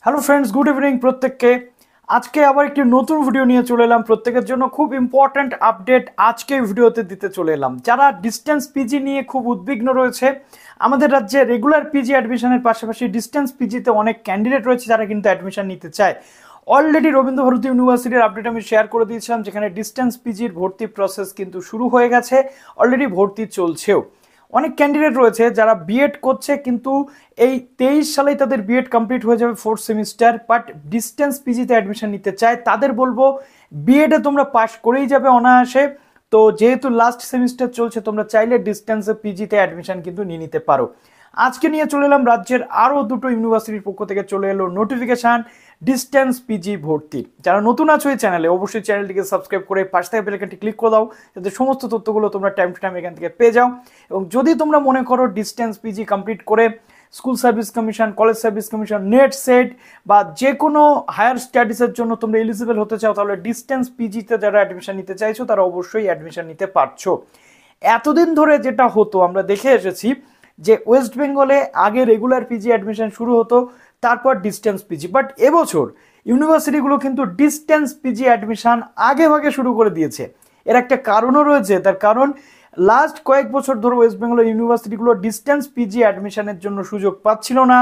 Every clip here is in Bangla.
হ্যালো ফ্রেন্ডস, গুড ইভিনিং প্রত্যেককে। আজকে আবার একটি নতুন ভিডিও নিয়ে চলে এলাম প্রত্যেকের জন্য। খুব ইম্পর্ট্যান্ট আপডেট আজকে ভিডিওতে দিতে চলে এলাম। যারা ডিস্টেন্স পিজি নিয়ে খুব উদ্বিগ্ন রয়েছে, আমাদের রাজ্যে রেগুলার পিজি অ্যাডমিশনের পাশাপাশি ডিস্টেন্স পিজিতে অনেক ক্যান্ডিডেট রয়েছে যারা কিন্তু অ্যাডমিশন নিতে চায়। অলরেডি রবীন্দ্র ভারতী ইউনিভার্সিটির আপডেট আমি শেয়ার করে দিয়েছিলাম, যেখানে ডিস্টেন্স পিজির ভর্তি প্রসেস কিন্তু শুরু হয়ে গেছে, অলরেডি ভর্তি চলছেও। অনেক ক্যান্ডিডেট রয়েছে যারা বিএড করছে, কিন্তু এই 23 সালেই তাদের বিএড কমপ্লিট হয়ে যাবে 4th সেমিস্টার, বাট ডিস্টেন্স পিজিতে অ্যাডমিশন নিতে চায়। তাদের বলবো বিএডে তোমরা পাশ করেই যাবে অনায়াসে। তো যেহেতু লাস্ট সেমিস্টার চলছে, তোমরা চাইলে ডিস্টেন্সে পিজিতে অ্যাডমিশন কিন্তু নিয়ে নিতে পারো। আজকে নিয়ে চলে এলাম রাজ্যের আরও দুটো ইউনিভার্সিটির পক্ষ থেকে চলে এলো নোটিফিকেশান ডিস্টেন্স পিজি ভর্তির। যারা নতুন আছো এই চ্যানেলে, অবশ্যই চ্যানেলটিকে সাবস্ক্রাইব করে পাশ থেকে বেল আইকনটি ক্লিক করে দাও, যাতে সমস্ত তথ্যগুলো তোমরা টাইম টু টাইম এখান থেকে পেয়ে যাও। এবং যদি তোমরা মনে করো ডিস্টেন্স পিজি কমপ্লিট করে school service commission, college service commission, net set বা যে কোনো হায়ার স্টাডিজের জন্য তোমরা এলিজিবল হতে চাও, তাহলে ডিস্টেন্স পিজিতে যারা অ্যাডমিশন নিতে চাইছো তারা অবশ্যই অ্যাডমিশন নিতে পারছো। এতদিন ধরে যেটা হতো আমরা দেখে এসেছি যে ওয়েস্ট বেঙ্গলে আগে রেগুলার পিজি অ্যাডমিশন শুরু হতো, তারপর ডিস্টেন্স পিজি। বাট এবছর ইউনিভার্সিটিগুলো কিন্তু ডিস্টেন্স পিজি অ্যাডমিশন আগে ভাগে শুরু করে দিয়েছে। এর একটা কারণও রয়েছে। তার কারণ লাস্ট কয়েক বছর ধরে ওয়েস্ট বেঙ্গলের ইউনিভার্সিটিগুলো ডিস্টেন্স পিজি অ্যাডমিশনের জন্য সুযোগ পাচ্ছিল না।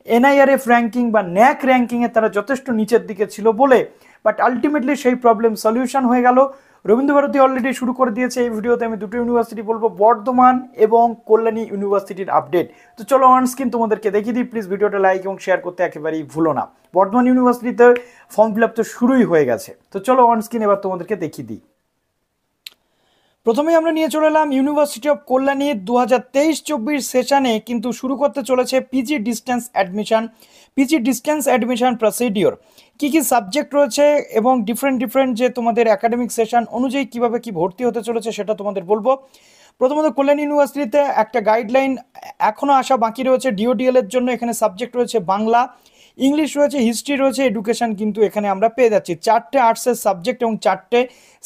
এনআইআরএফ র্যাঙ্কিং বা ন্যাক র্যাঙ্কিংয়ে তারা যথেষ্ট নিচের দিকে ছিল বলে, বাট আলটিমেটলি সেই প্রবলেম সলিউশন হয়ে গেল। রবীন্দ্র ভারতী অলরেডি শুরু করে দিয়েছে। এই ভিডিওতে আমি দুটো ইউনিভার্সিটি বলবো, বর্ধমান এবং কল্যাণী ইউনিভার্সিটির আপডেট। তো চলো অন স্ক্রিন তোমাদেরকে দেখিয়ে দিই। প্লিজ ভিডিওটা লাইক এবং শেয়ার করতে একেবারেই ভুলো না। বর্ধমান ইউনিভার্সিটিতে ফর্ম ফিল আপ তো শুরুই হয়ে গেছে। তো চলো অন স্ক্রিন এবার তোমাদেরকে দেখিয়ে দিই। প্রথমেই আমরা নিয়ে চলে এলাম ইউনিভার্সিটি অফ কল্যাণীর 2023-24 সেশনে কিন্তু শুরু করতে চলেছে PG distance admission. PG distance admission procedure কী কী সাবজেক্ট রয়েছে এবং ডিফারেন্ট যে তোমাদের একাডেমিক সেশন অনুযায়ী কীভাবে কী ভর্তি হতে চলেছে সেটা তোমাদের বলবো। প্রথমত কল্যাণী ইউনিভার্সিটিতে একটা গাইডলাইন এখনও আসা বাকি রয়েছে ডিওডিএল এর জন্য। এখানে সাবজেক্ট রয়েছে বাংলা, ইংলিশ রয়েছে, হিস্ট্রি রয়েছে, এডুকেশন কিন্তু এখানে আমরা পেয়ে যাচ্ছি। 4টে আর্টসের সাবজেক্ট এবং 4টে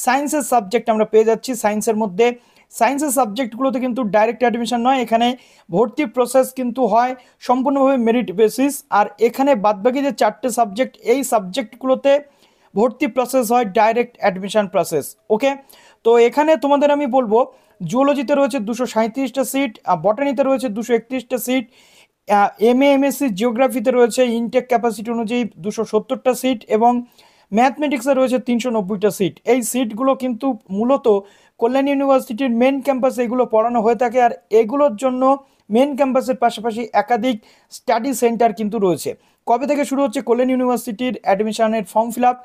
সায়েন্সের সাবজেক্ট আমরা পেয়ে যাচ্ছি। সায়েন্সের মধ্যে সায়েন্সের সাবজেক্টগুলোতে কিন্তু ডাইরেক্ট অ্যাডমিশন নয়, এখানে ভর্তির প্রসেস কিন্তু হয় সম্পূর্ণভাবে মেরিট বেসিস। আর এখানে বাদবাকি যে 4টে সাবজেক্ট, এই সাবজেক্টগুলোতে ভর্তি প্রসেস হয় ডাইরেক্ট অ্যাডমিশন প্রসেস। ওকে, তো এখানে তোমাদের আমি বলবো জুওলজিতে রয়েছে 237টা সিট, বটানিতে রয়েছে 231টা সিট, এমএসসি জিওগ্রাফিতে রয়েছে ইনটেক ক্যাপাসিটি অনুযায়ী 270টা সিট এবং ম্যাথমেটিক্সে রয়েছে 390টা সিট। এই সিটগুলো কিন্তু মূলত কল্যাণী ইউনিভার্সিটির মেন ক্যাম্পাসে এগুলো পড়ানো হয়ে থাকে। আর এগুলোর জন্য মেন ক্যাম্পাসের পাশাপাশি একাধিক স্টাডি সেন্টার কিন্তু রয়েছে। কবে থেকে শুরু হচ্ছে কল্যাণী ইউনিভার্সিটির অ্যাডমিশনের ফর্ম ফিল আপ?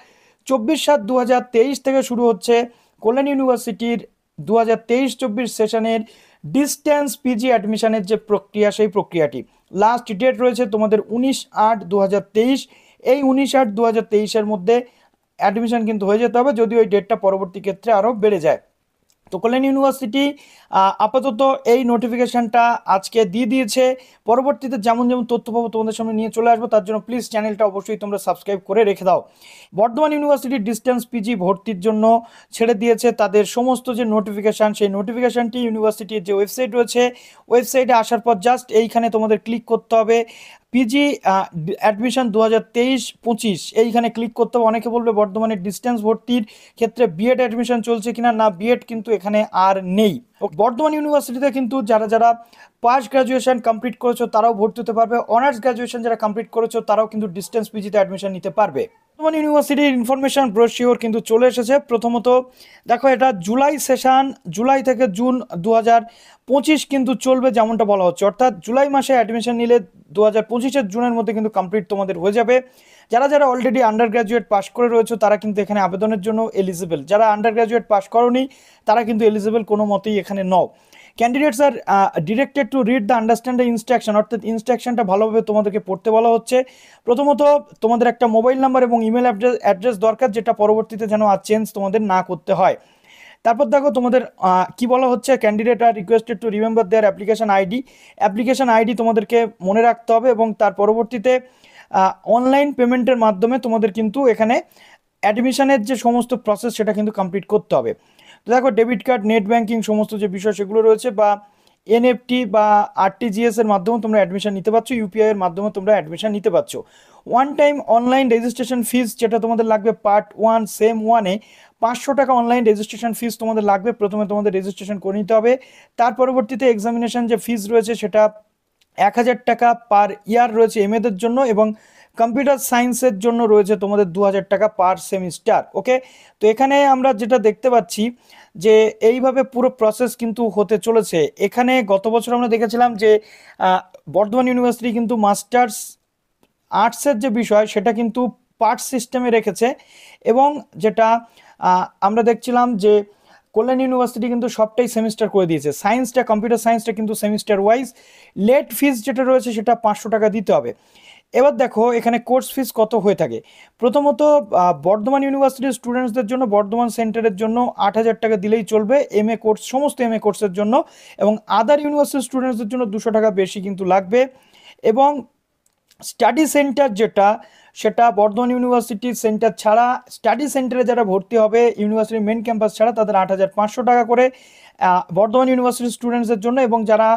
24/7/2023 থেকে শুরু হচ্ছে কল্যাণী ইউনিভার্সিটির 2023-24 সেশনের ডিস্টেন্স পিজি অ্যাডমিশনের যে প্রক্রিয়া, সেই প্রক্রিয়াটি লাস্ট ডেট রয়েছে তোমাদের 19/8/2023। এই 19/8/2023-এর মধ্যে অ্যাডমিশন কিন্তু হয়ে যেতে হবে, যদিও ওই ডেটটা পরবর্তী ক্ষেত্রে আরও বেড়ে যায়। তো কল্যাণী ইউনিভার্সিটি আপাতত এই নোটিফিকেশানটা আজকে দিয়ে দিয়েছে। পরবর্তীতে যেমন তথ্য পাবো তোমাদের সামনে নিয়ে চলে আসবো, তার জন্য প্লিজ চ্যানেলটা অবশ্যই তোমরা সাবস্ক্রাইব করে রেখে দাও। বর্ধমান ইউনিভার্সিটির ডিস্টেন্স পিজি ভর্তির জন্য ছেড়ে দিয়েছে তাদের সমস্ত যে নোটিফিকেশান, সেই নোটিফিকেশানটি ইউনিভার্সিটির যে ওয়েবসাইট রয়েছে, ওয়েবসাইটে আসার পর জাস্ট এইখানে তোমাদের ক্লিক করতে হবে পিজি অ্যাডমিশন 2023-25, এইখানে ক্লিক করতে হবে। অনেকে বলবে বর্ধমানের ডিস্টেন্স ভর্তির ক্ষেত্রে বিএড অ্যাডমিশন চলছে কিনা, না বিএড কিন্তু এখানে আর নেই। বর্ধমান ইউনিভার্সিটিতে কিন্তু যারা পাস গ্রাজুয়েশন কমপ্লিট করেছো তারাও ভর্তি হতে পারবে, অনার্স গ্রাজুয়েশন যারা কমপ্লিট করেছো তারাও কিন্তু ডিস্টেন্স পিজিতে অ্যাডমিশন নিতে পারবে। বর্ধমান ইউনিভার্সিটির ইনফরমেশন ব্রোশিওর কিন্তু চলে এসেছে। প্রথমত দেখো, এটা জুলাই সেশন, জুলাই থেকে জুন 2025 কিন্তু চলবে যেমনটা বলা হচ্ছে। অর্থাৎ জুলাই মাসে অ্যাডমিশন নিলে 2025-এর জুনের মধ্যে কিন্তু কমপ্লিট তোমাদের হয়ে যাবে। যারা অলরেডি আন্ডার গ্র্যাজুয়েট পাস করে রয়েছে তারা কিন্তু এখানে আবেদনের জন্য এলিজিবল। যারা আন্ডার গ্র্যাজুয়েট পাস করোনি তারা কিন্তু এলিজিবল কোনো মতেই এখানে নও। Candidates are directed to read the understand the instruction, অর্থাৎ ইনস্ট্রাকশনটা ভালোভাবে তোমাদেরকে পড়তে বলা হচ্ছে। প্রথমত তোমাদের একটা মোবাইল নাম্বার এবং ইমেল অ্যাড্রেস দরকার, যেটা পরবর্তীতে যেন আর চেঞ্জ তোমাদের না করতে হয়। তারপর দেখো তোমাদের কি বলা হচ্ছে, candidate are requested to remember their application ID তোমাদেরকে মনে রাখতে হবে এবং তার পরবর্তীতে অনলাইন পেমেন্টের মাধ্যমে তোমাদের কিন্তু এখানে অ্যাডমিশনের যে সমস্ত প্রসেস সেটা কিন্তু কমপ্লিট করতে হবে। তো দেখো ডেবিট কার্ড, নেট ব্যাঙ্কিং সমস্ত যে বিষয় সেগুলো রয়েছে, বা এনএফটি বা আরটিজিএস এর মাধ্যমে তোমরা অ্যাডমিশন নিতে পারছো, ইউপিআই এর মাধ্যমে তোমরা অ্যাডমিশন নিতে পারছো। One time online registration fees যেটা তোমাদের লাগবে পার্ট 1 সেম 1-এ 500 টাকা অনলাইন রেজিস্ট্রেশন ফিস তোমাদের লাগবে। প্রথমে তোমাদের রেজিস্ট্রেশন করে নিতে হবে, তার পরবর্তীতে এক্সামিনেশন যে ফিস রয়েছে সেটা 1000 টাকা পার ইয়ার রয়েছে এমএদের জন্য, এবং কম্পিউটার সায়েন্সের জন্য রয়েছে তোমাদের 2000 টাকা পার সেমিস্টার। ওকে, তো এখানে আমরা যেটা দেখতে পাচ্ছি যে এইভাবে পুরো প্রসেস কিন্তু হতে চলেছে। এখানে গত বছর আমরা দেখেছিলাম যে বর্ধমান ইউনিভার্সিটি কিন্তু মাস্টার্স আর্টসের যে বিষয় সেটা কিন্তু পার্ট সিস্টেমে রেখেছে, এবং যেটা আমরা দেখছিলাম যে কল্যাণী ইউনিভার্সিটি কিন্তু সবটাই সেমিস্টার করে দিয়েছে। সায়েন্সটা, কম্পিউটার সায়েন্সটা কিন্তু সেমিস্টার ওয়াইজ। লেট ফিস যেটা রয়েছে সেটা 500 টাকা দিতে হবে। এবার দেখো এখানে কোর্স ফিস কত হয়ে থাকে। প্রথমত বর্ধমান ইউনিভার্সিটির স্টুডেন্টসদের জন্য, বর্ধমান সেন্টারের জন্য 8000 টাকা দিলেই চলবে এমএ কোর্স, সমস্ত এমএ কোর্সের জন্য, এবং আদার ইউনিভার্সিটির স্টুডেন্টসদের জন্য 200 টাকা বেশি কিন্তু লাগবে। এবং স্টাডি সেন্টার যেটা, সেটা বর্ধমান ইউনিভার্সিটি সেন্টার ছাড়া স্টাডি সেন্টারে যারা ভর্তি হবে ইউনিভার্সিটির মেন ক্যাম্পাস ছাড়া তাদের 8500 টাকা করে বর্ধমান ইউনিভার্সিটির স্টুডেন্টসদের জন্য, এবং যারা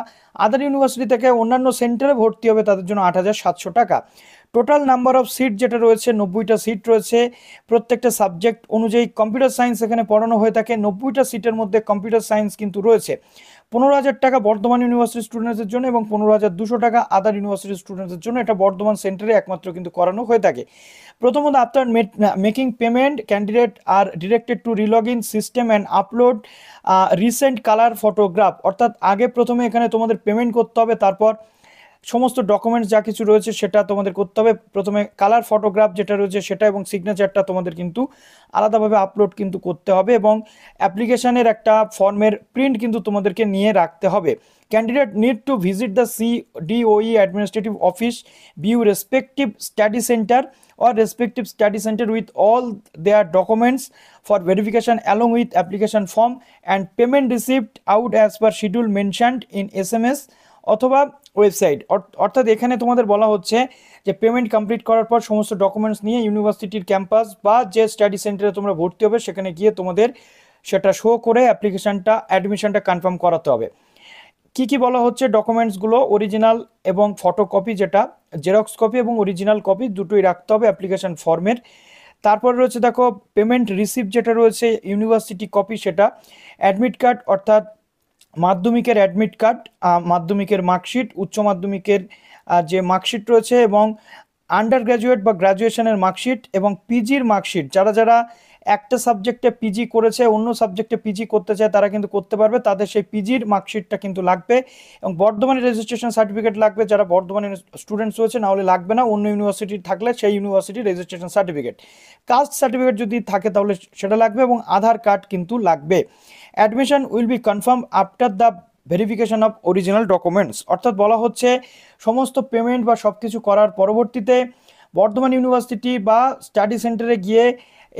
আদার ইউনিভার্সিটি থেকে অন্যান্য সেন্টারে ভর্তি হবে তাদের জন্য 8700 টাকা। টোটাল নাম্বার অফ সিট যেটা রয়েছে 90টা সিট রয়েছে প্রত্যেকটা সাবজেক্ট অনুযায়ী। কম্পিউটার সায়েন্স এখানে পড়ানো হয়ে থাকে। 90টা সিটের মধ্যে কম্পিউটার সায়েন্স কিন্তু রয়েছে। 15,000 টাকা বর্ধমান ইউনিভার্সিটি স্টুডেন্টসের জন্য এবং 15,200 টাকা আদার ইউনিভার্সিটি স্টুডেন্টসের জন্য। এটা বর্ধমান সেন্টারে একমাত্র কিন্তু করানো হয়ে থাকে। প্রথমত after making payment candidate are directed to relog in system and upload recent colour photograph. অর্থাৎ আগে প্রথমে এখানে তোমাদের পেমেন্ট করতে হবে, তারপর সমস্ত ডকুমেন্টস যা কিছু রয়েছে সেটা তোমাদের করতে হবে। প্রথমে কালার ফটোগ্রাফ যেটা রয়েছে সেটা এবং সিগনেচারটা তোমাদের কিন্তু আলাদাভাবে আপলোড কিন্তু করতে হবে, এবং অ্যাপ্লিকেশানের একটা ফর্মের প্রিন্ট কিন্তু তোমাদেরকে নিয়ে রাখতে হবে। Candidate need to visit the CDOE administrative office, view respective study centre or respective study center with all their documents for verification along with application form and payment receipt out as per schedule mentioned in SMS অথবা ওয়েবসাইট। অর্থাৎ এখানে তোমাদের বলা হচ্ছে যে পেমেন্ট কমপ্লিট করার পর সমস্ত ডকুমেন্টস নিয়ে ইউনিভার্সিটির ক্যাম্পাস বা যে স্টাডি সেন্টারে তোমরা ভর্তি হবে সেখানে গিয়ে তোমাদের সেটা শো করে অ্যাডমিশনটা কনফার্ম করাতে হবে। কি কি বলা হচ্ছে ডকুমেন্টসগুলো, অরিজিনাল এবং ফটোকপি, যেটা জেরক্স কপি এবং অরিজিনাল কপি দুটোই রাখতে হবে অ্যাপ্লিকেশন ফর্মের। তারপর রয়েছে দেখো পেমেন্ট রিসিপ্ট যেটা রয়েছে ইউনিভার্সিটি কপি, সেটা অ্যাডমিট কার্ড অর্থাৎ মাধ্যমিকের অ্যাডমিট কার্ড, মাধ্যমিকের মার্কশিট, উচ্চ মাধ্যমিকের যে মার্কশিট রয়েছে, এবং আন্ডার গ্র্যাজুয়েট বা গ্র্যাজুয়েশনের মার্কশিট, এবং পিজির মার্কশিট। যারা যারা একটা সাবজেক্টে পিজি করেছে অন্য সাবজেক্টে পিজি করতে চায় তারা কিন্তু করতে পারবে, তাদের সেই পিজির মার্কশিটটা কিন্তু লাগবে। এবং বর্ধমানের রেজিস্ট্রেশন সার্টিফিকেট লাগবে যারা বর্ধমানের স্টুডেন্টস রয়েছে, না হলে লাগবে না। অন্য ইউনিভার্সিটি থাকলে সেই ইউনিভার্সিটির রেজিস্ট্রেশন সার্টিফিকেট, কাস্ট সার্টিফিকেট যদি থাকে তাহলে সেটা লাগবে, এবং আধার কার্ড কিন্তু লাগবে। Admission will be confirm after the verification of original documents. অর্থাৎ বলা হচ্ছে সমস্ত পেমেন্ট বা সব কিছু করার পরবর্তীতে বর্ধমান ইউনিভার্সিটি বা স্টাডি সেন্টারে গিয়ে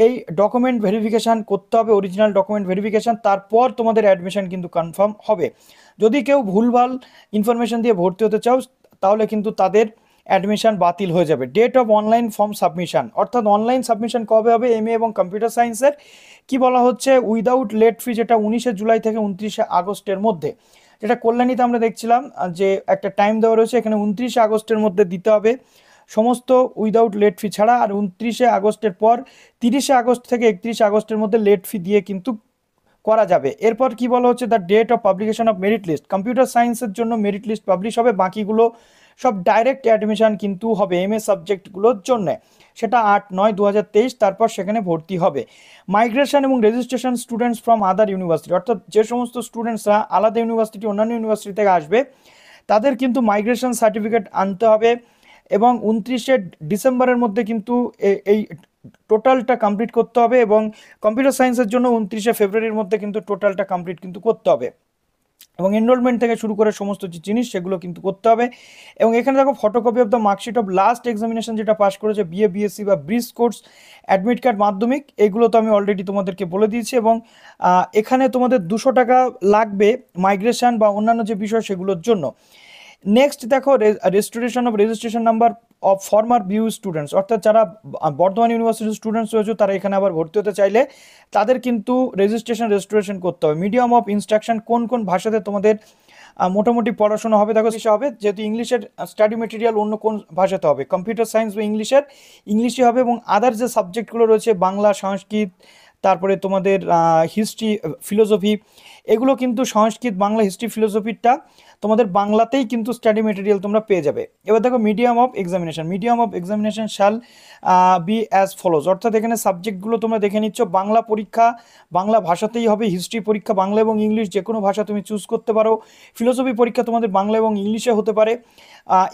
এই ডকুমেন্ট ভেরিফিকেশান করতে হবে, অরিজিনাল ডকুমেন্ট ভেরিফিকেশান, তারপর তোমাদের অ্যাডমিশন কিন্তু কনফার্ম হবে। যদি কেউ ভুলভাল ইনফরমেশান দিয়ে ভর্তি হতে চাও তাহলে কিন্তু তাদের অ্যাডমিশন বাতিল হয়ে যাবে। Date of online form submission, অর্থাৎ অনলাইন সাবমিশন কবে হবে এমএ এবং কম্পিউটার সায়েন্সের, কি বলা হচ্ছে উইদাউট লেট ফি, যেটা 19শে জুলাই থেকে 29শে আগস্টের মধ্যে। যেটা কল্যাণীতে আমরা দেখছিলাম যে একটা টাইম দেওয়া রয়েছে, এখানে 29শে আগস্টের মধ্যে দিতে হবে সমস্ত উইদাউট লেট ফি ছাড়া। আর 29শে আগস্টের পর 30শে আগস্ট থেকে 31শে আগস্টের মধ্যে লেট ফি দিয়ে কিন্তু করা যাবে। এরপর কি বলা হচ্ছে the date of publication of merit list. Computer সায়েন্সের জন্য মেরিট লিস্ট পাবলিশ হবে, বাকিগুলো সব ডাইরেক্ট অ্যাডমিশন কিন্তু হবে এমএ সাবজেক্টগুলোর জন্য, সেটা 8/9/2023 তারপর সেখানে ভর্তি হবে। মাইগ্রেশন এবং registration students from other university, অর্থাৎ যে সমস্ত স্টুডেন্টসরা আলাদা ইউনিভার্সিটি অন্যান্য ইউনিভার্সিটি থেকে আসবে তাদের কিন্তু মাইগ্রেশন সার্টিফিকেট আনতে হবে, এবং 29শে ডিসেম্বরের মধ্যে কিন্তু এই টোটালটা কমপ্লিট করতে হবে, এবং কম্পিউটার সায়েন্সের জন্য 29শে ফেব্রুয়ারির মধ্যে কিন্তু টোটালটা কমপ্লিট কিন্তু করতে হবে, এবং এনরোলমেন্ট থেকে শুরু করে সমস্ত যে জিনিস সেগুলো কিন্তু করতে হবে। এবং এখানে দেখো photocopy of the marksheet of last examination যেটা পাস করেছে বিএ বিএসসি বা ব্রিজ কোর্স, অ্যাডমিট কার্ড, মাধ্যমিক, এগুলো তো আমি অলরেডি তোমাদেরকে বলে দিয়েছি। এবং এখানে তোমাদের 200 টাকা লাগবে মাইগ্রেশন বা অন্যান্য যে বিষয় সেগুলোর জন্য। নেক্সট দেখো registration of registration number of former BU students, অর্থাৎ যারা বর্ধমান ইউনিভার্সিটির স্টুডেন্টস রয়েছে তারা এখানে আবার ভর্তি হতে চাইলে তাদের কিন্তু রেজিস্ট্রেশন করতে হবে। মিডিয়াম অফ ইনস্ট্রাকশন, কোন কোন ভাষাতে তোমাদের মোটামুটি পড়াশোনা হবে। দেখো সে হবে, যেহেতু ইংলিশের স্টাডি মেটেরিয়াল অন্য কোন ভাষাতে হবে, কম্পিউটার সায়েন্স বা ইংলিশে হবে, এবং আদার যে সাবজেক্টগুলো রয়েছে বাংলা, সংস্কৃত, তারপরে তোমাদের হিস্ট্রি, ফিলোসফি, এগুলো কিন্তু সংস্কৃত, বাংলা, হিস্ট্রি, ফিলোসফিটা তোমাদের বাংলাতেই কিন্তু স্টাডি মেটেরিয়াল তোমরা পেয়ে যাবে। এবার দেখো medium of examination shall be as follows, অর্থাৎ এখানে সাবজেক্টগুলো তোমরা দেখে নিচ্ছ। বাংলা পরীক্ষা বাংলা ভাষাতেই হবে, হিস্ট্রি পরীক্ষা বাংলা এবং ইংলিশ যে কোনো ভাষা তুমি চুজ করতে পারো, ফিলোসফি পরীক্ষা তোমাদের বাংলা এবং ইংলিশে হতে পারে,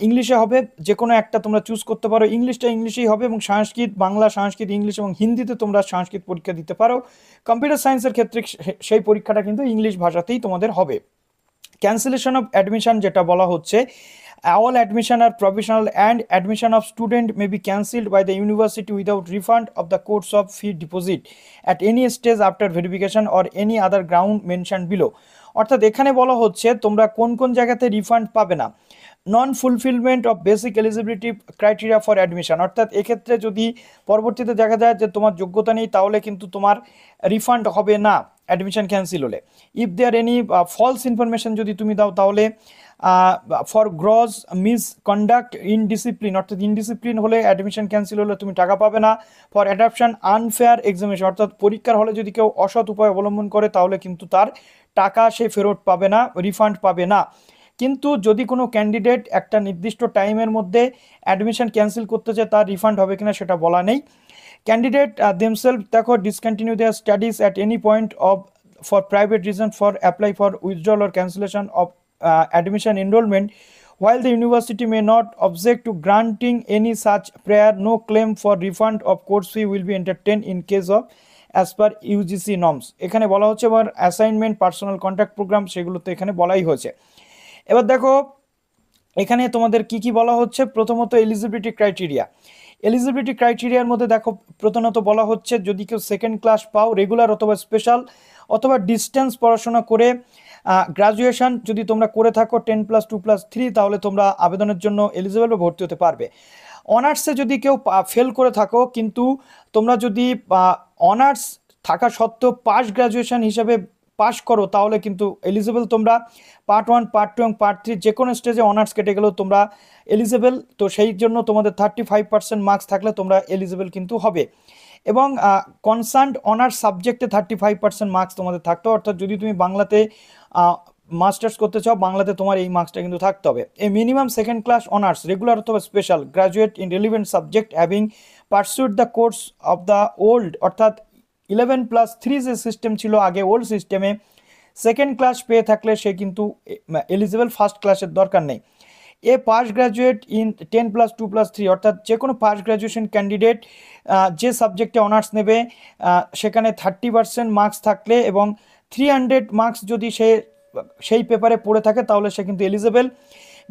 ইংলিশে হবে, যে কোনো একটা তোমরা চুজ করতে পারো, ইংলিশেই হবে, এবং সংস্কৃত বাংলা, সংস্কৃত ইংলিশ এবং হিন্দিতে তোমরা সংস্কৃত পরীক্ষা দিতে পারো। কম্পিউটার সায়েন্সের ক্ষেত্রে সেই পরীক্ষাটা কিন্তু ইংলিশ ভাষাতেই তোমাদের হবে। ক্যান্সেলেশন অফ অ্যাডমিশন যেটা বলা হচ্ছে, all admission are provisional and admission of student may be cancelled by the university without refund of the course of fee deposit at any stage after verification or any other ground mentioned below। অর্থাৎ এখানে বলা হচ্ছে তোমরা কোন কোন জায়গাতে রিফান্ড পাবে না। Non fulfilment of basic eligibility criteria for admission, অর্থাৎ এক্ষেত্রে যদি পরবর্তীতে দেখা যায় যে তোমার যোগ্যতা নেই, তাহলে কিন্তু তোমার রিফান্ড হবে না অ্যাডমিশন ক্যান্সেল হলে। If there any false information যদি তুমি দাও, তাহলে ফর গ্রস মিসকন্ডাক্ট ইনডিসিপ্লিন, অর্থাৎ ইনডিসিপ্লিন হলে অ্যাডমিশন ক্যান্সেল হলে তুমি টাকা পাবে না। ফর অ্যাডাপশন আনফেয়ার এক্সামিনেশন, অর্থাৎ পরীক্ষার হলে যদি কেউ অসৎ উপায় অবলম্বন করে, তাহলে কিন্তু তার টাকা সে ফেরত পাবে না, রিফান্ড পাবে না। কিন্তু যদি কোনো ক্যান্ডিডেট একটা নির্দিষ্ট টাইমের মধ্যে অ্যাডমিশন ক্যান্সেল করতে চায়, তার রিফান্ড হবে কিনা সেটা বলা নেই। ক্যান্ডিডেট দেমসেলফ দেখো discontinue there studies at any point of for private reason for apply for withdrawal or cancellation of admission enrollment, while the university may not object to granting any such prayer, no claim for refund of course fee will be entertained in case of as per UGC norms। এখানে বলা হচ্ছে আবার অ্যাসাইনমেন্ট, পার্সোনাল কন্ট্যাক্ট প্রোগ্রাম, সেগুলো তো এখানে বলাই হয়েছে। এবার দেখো এখানে তোমাদের কি কি বলা হচ্ছে। প্রথমত এলিজিবিলিটি ক্রাইটেরিয়ার মধ্যে দেখো প্রথমত বলা হচ্ছে, যদি কেউ সেকেন্ড ক্লাস পাও, রেগুলার অথবা স্পেশাল অথবা ডিস্টেন্স পড়াশোনা করে গ্রাজুয়েশন যদি তোমরা করে থাকো 10+2+3, তাহলে তোমরা আবেদনের জন্য এলিজিবল বা ভর্তি হতে পারবে। অনার্সে যদি কেউ ফেল করে থাকো, কিন্তু তোমরা যদি অনার্স থাকা সত্ত্বেও গ্রাজুয়েশন হিসাবে পাস করো, তাহলে কিন্তু এলিজিবল তোমরা। পার্ট 1, পার্ট 2 এবং পার্ট 3 যে কোনো স্টেজে অনার্স কেটে গেলেও তোমরা এলিজিবল। তো সেই জন্য তোমাদের 35% মার্কস থাকলে তোমরা এলিজিবল কিন্তু হবে। এবং কনসার্নড অনার্স সাবজেক্টে 35% মার্কস তোমাদের থাকতে হবে, অর্থাৎ যদি তুমি বাংলাতে মাস্টার্স করতে চাও, বাংলাতে তোমার এই মার্কসটা কিন্তু থাকতে হবে। A minimum second class honours regular অথবা special graduate in relevant subject having pursued the course of the old, অর্থাৎ 11+3 যে সিস্টেম ছিল আগে ওল্ড সিস্টেমে, সেকেন্ড ক্লাস পেয়ে থাকলে সে কিন্তু এলিজিবল, ফার্স্ট ক্লাসের দরকার নেই। এ পাস্ট গ্রাজুয়েট ইন 10+2+3, অর্থাৎ যে কোনো পাস্ট গ্রাজুয়েশন ক্যান্ডিডেট যে সাবজেক্টে অনার্স নেবে সেখানে 30% মার্কস থাকলে এবং 300 মার্কস যদি সে সেই পেপারে পড়ে থাকে, তাহলে সে কিন্তু eligible.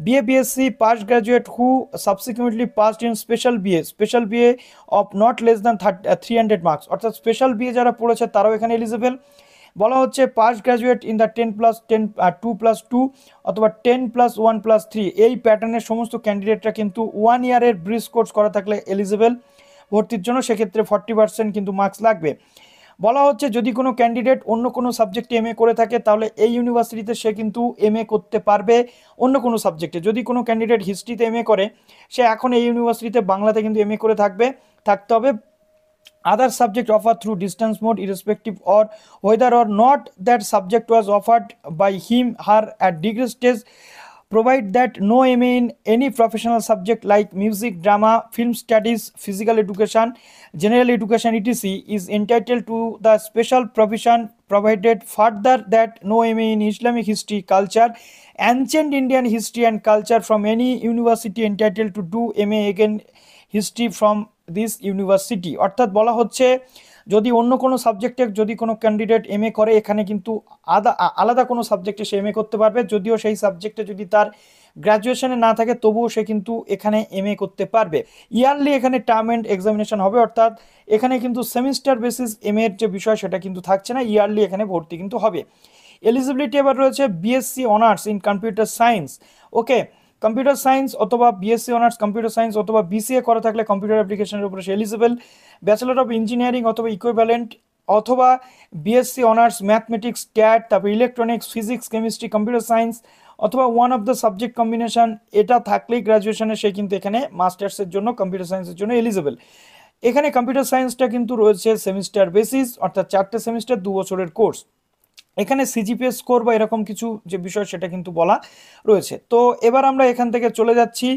BSc past graduate who subsequently passed in special BA of not less than 300 marks, অর্থাৎ স্পেশাল বিএ যারা পড়েছে তারাও এখানে এলিজিবল। বলা হচ্ছে পাস্ট গ্রাজুয়েট ইন দ্য 10+2+2 অথবা 10+1+3, এই প্যাটার্নের সমস্ত ক্যান্ডিডেটরা কিন্তু 1 ইয়ারের ব্রিজ কোর্স করা থাকলে এলিজিবল ভর্তির জন্য, সেক্ষেত্রে 40% কিন্তু মার্কস লাগবে। বলা হচ্ছে যদি কোনো ক্যান্ডিডেট অন্য কোনো সাবজেক্টে এমএ করে থাকে, তাহলে এই ইউনিভার্সিটিতে সে কিন্তু এমএ করতে পারবে অন্য কোনো সাবজেক্টে। যদি কোনো ক্যান্ডিডেট হিস্ট্রিতে এমএ করে, সে এখন এই ইউনিভার্সিটিতে বাংলাতে কিন্তু এমএ করে থাকতে হবে। Other subject offered through distance mode irrespective or whether or not that subject was offered by him her at degree stage, provide that no MA in any professional subject like music, drama, film studies, physical education, general education etc. is entitled to the special provision provided further that no MA in Islamic history, culture, ancient Indian history and culture from any university entitled to do MA again history from this university. অর্থাৎ বলা হচ্ছে যদি অন্য কোনো সাবজেক্টে যদি কোনো ক্যান্ডিডেট এমএ করে, এখানে কিন্তু আলাদা কোনো সাবজেক্টে সে এমএ করতে পারবে, যদিও সেই সাবজেক্টে যদি তার গ্র্যাজুয়েশনে না থাকে তবুও সে কিন্তু এখানে এমএ করতে পারবে। ইয়ারলি এখানে টার্ম এন্ড এক্সামিনেশন হবে, অর্থাৎ এখানে কিন্তু সেমিস্টার বেসিস এমএ এর যে বিষয় সেটা কিন্তু থাকছে না, ইয়ারলি এখানে ভর্তি কিন্তু হবে। এলিজিবিলিটি এবার রয়েছে BSc honours in computer science. Okay, computer science অথবা বিএসসি অনার্স কম্পিউটার সায়েন্স অথবা বিসিএ করা থাকলে কম্পিউটার অ্যাপ্লিকেশনের উপরে সে এলিজিবল। ব্যাচেলর অফ ইঞ্জিনিয়ারিং অথবা ইকুইভ্যালেন্ট অথবা বিএসসি অনার্স ম্যাথমেটিক্স, ক্যাট, তারপর electronics, physics, chemistry, computer science অথবা one of the subject combination এটা থাকলেই গ্র্যাজুয়েশনে সে কিন্তু এখানে মাস্টার্সের জন্য কম্পিউটার সায়েন্সের জন্য এলিজিবল। এখানে কম্পিউটার সায়েন্সটা কিন্তু রয়েছে সেমিস্টার বেসিস, অর্থাৎ 4টে সেমিস্টার 2 বছরের কোর্স। এখানে সিজিপিএ স্কোর বা এরকম কিছু যে বিষয় সেটা কিন্তু বলা রয়েছে। তো এবার আমরা এখান থেকে চলে যাচ্ছি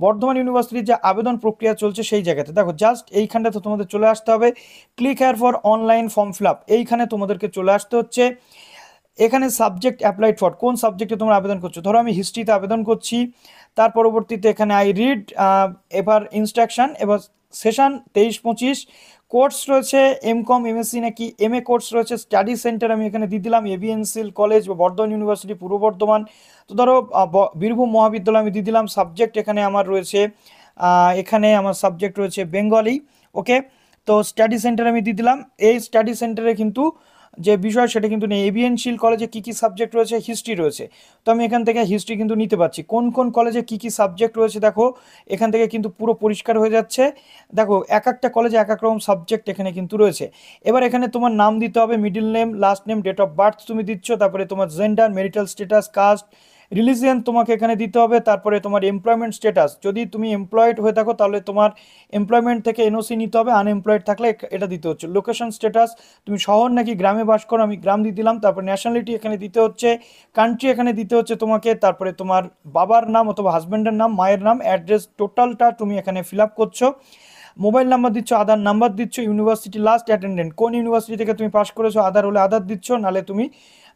বর্ধমান ইউনিভার্সিটির যে আবেদন প্রক্রিয়া চলছে সেই জায়গাতে। দেখো জাস্ট এইখানটাতে তোমাদের চলে আসতে হবে, click here for online form fill up, এইখানে তোমাদেরকে চলে আসতে হচ্ছে। এখানে সাবজেক্ট অ্যাপ্লাইড ফর, কোন সাবজেক্টে তোমরা আবেদন করছো, ধরো আমি হিস্ট্রিতে আবেদন করছি। তার পরবর্তীতে এখানে আই রিড, এবার ইনস্ট্রাকশন, এবার সেশন 23-25, কোর্স রয়েছে এমকম এমএসসি নাকি এমএ কোর্স রয়েছে, স্টাডি সেন্টার আমি এখানে দিয়ে দিলাম এবিএনসিএল কলেজ বা বর্ধমান ইউনিভার্সিটি পূর্ব বর্ধমান। তো ধরো বীরভূম মহাবিদ্যালয় আমি দিয়ে দিলাম। সাবজেক্ট এখানে আমার রয়েছে, এখানে আমার সাবজেক্ট রয়েছে বেঙ্গলি। ওকে, তো স্টাডি সেন্টার আমি দিয়ে দিলাম। এই স্টাডি সেন্টারে কিন্তু যে বিষয় সেটা কিন্তু নেই। এবিএনসিএল কলেজে কী কী সাবজেক্ট রয়েছে, হিস্ট্রি রয়েছে, তো আমি এখান থেকে হিস্ট্রি কিন্তু নিতে পারছি। কোন কোন কলেজে কী কী সাবজেক্ট রয়েছে দেখো এখান থেকে কিন্তু পুরো পরিষ্কার হয়ে যাচ্ছে। দেখো এক একটা কলেজে এক এক রকম সাবজেক্ট এখানে কিন্তু রয়েছে। এবার এখানে তোমার নাম দিতে হবে, middle name, last name, date of birth তুমি দিচ্ছ, তারপরে তোমার gender, marital status, caste, religion তোমাকে এখানে দিতে হবে, তারপরে তোমার এমপ্লয়মেন্ট স্ট্যাটাস, যদি তুমি এমপ্লয়েড হয়ে থাকো তাহলে তোমার এমপ্লয়মেন্ট থেকে এনওসি নিতে হবে, আনএমপ্লয়েড থাকলে এটা দিতে হচ্ছে। লোকেশন স্ট্যাটাস, তুমি শহর নাকি গ্রামে বাস করো, আমি গ্রাম দিয়ে দিলাম। তারপর ন্যাশনালিটি এখানে দিতে হচ্ছে, কান্ট্রি এখানে দিতে হচ্ছে তোমাকে, তারপরে তোমার বাবার নাম অথবা হাজব্যান্ডের নাম, মায়ের নাম, অ্যাড্রেস, টোটালটা তুমি এখানে ফিল আপ করছো। মোবাইল নাম্বার দিচ্ছ, আধার নাম্বার দিচ্ছ, ইউনিভার্সিটি লাস্ট অ্যাটেন্ডেন্ট, কোন ইউনিভার্সিটি থেকে তুমি পাস করেছো, আধার হলে আধার দিচ্ছ, নাহলে তুমি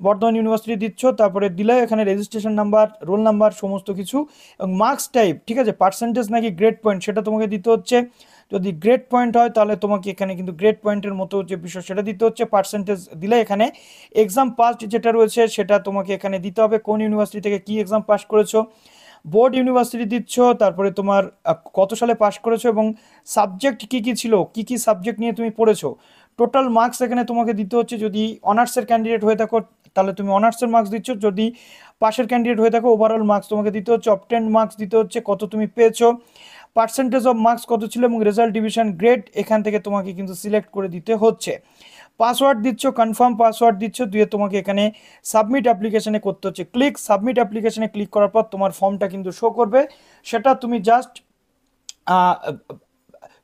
বর্ধমান ইউনিভার্সিটি দিচ্ছ। তারপরে দিলে এখানে রেজিস্ট্রেশন নাম্বার, রোল নাম্বার, সমস্ত কিছু, এবং মার্কস টাইপ, ঠিক আছে, পার্সেন্টেজ নাকি গ্রেড পয়েন্ট সেটা তোমাকে দিতে হচ্ছে। যদি গ্রেড পয়েন্ট হয় তাহলে তোমাকে এখানে কিন্তু গ্রেড পয়েন্টের মতো যে বিষয় সেটা দিতে হচ্ছে। পার্সেন্টেজ দিলে এখানে এক্সাম পাস যেটা রয়েছে সেটা তোমাকে এখানে দিতে হবে, কোন ইউনিভার্সিটি থেকে কী এক্সাম পাস করেছো, বোর্ড ইউনিভার্সিটি দিচ্ছ, তারপরে তোমার কত সালে পাস করেছো এবং সাবজেক্ট কী কী ছিল, কী কী সাবজেক্ট নিয়ে তুমি পড়েছো, টোটাল মার্কস এখানে তোমাকে দিতে হচ্ছে। যদি অনার্সের ক্যান্ডিডেট হয়ে থাকো তাহলে তুমি অনার্সের মার্কস দিচ্ছ, যদি পাশের ক্যান্ডিডেট হয়ে থাকো ওভারঅল মার্কস তোমাকে দিতে হচ্ছে, অবটেন্ড মার্কস দিতে হচ্ছে, কত তুমি পেয়েছো, পার্সেন্টেজ অফ মার্কস কত ছিল, এবং রেজাল্ট, ডিভিশন, গ্রেড এখান থেকে তোমাকে কিন্তু সিলেক্ট করে দিতে হচ্ছে। পাসওয়ার্ড দিচ্ছ, কনফার্ম পাসওয়ার্ড দিচ্ছ, দিয়ে তোমাকে এখানে সাবমিট অ্যাপ্লিকেশনে করতে হচ্ছে ক্লিক। সাবমিট অ্যাপ্লিকেশনে ক্লিক করার পর তোমার ফর্মটা কিন্তু শো করবে, সেটা তুমি জাস্ট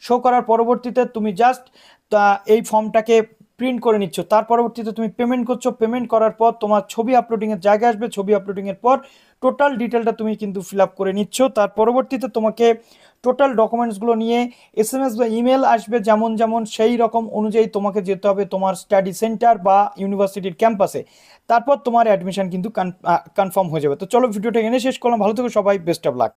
শো করার পরবর্তীতে তুমি জাস্ট এই ফর্মটাকে প্রিন্ট করে নিচ্ছ। তার পরবর্তীতে তুমি পেমেন্ট করছো, পেমেন্ট করার পর তোমার ছবি আপলোডিংয়ের জায়গা আসবে, ছবি আপলোডিংয়ের পর টোটাল ডিটেলটা তুমি কিন্তু ফিল আপ করে নিচ্ছ। তার পরবর্তীতে তোমাকে টোটাল ডকুমেন্টসগুলো নিয়ে এসএমএস বা ইমেল আসবে, যেমন যেমন সেই রকম অনুযায়ী তোমাকে যেতে হবে তোমার স্টাডি সেন্টার বা ইউনিভার্সিটির ক্যাম্পাসে। তারপর তোমার অ্যাডমিশন কিন্তু কনফার্ম হয়ে যাবে। তো চলো ভিডিওটা এনে শেষ করলাম, ভালো থেকো সবাই, বেস্ট অফ লাক।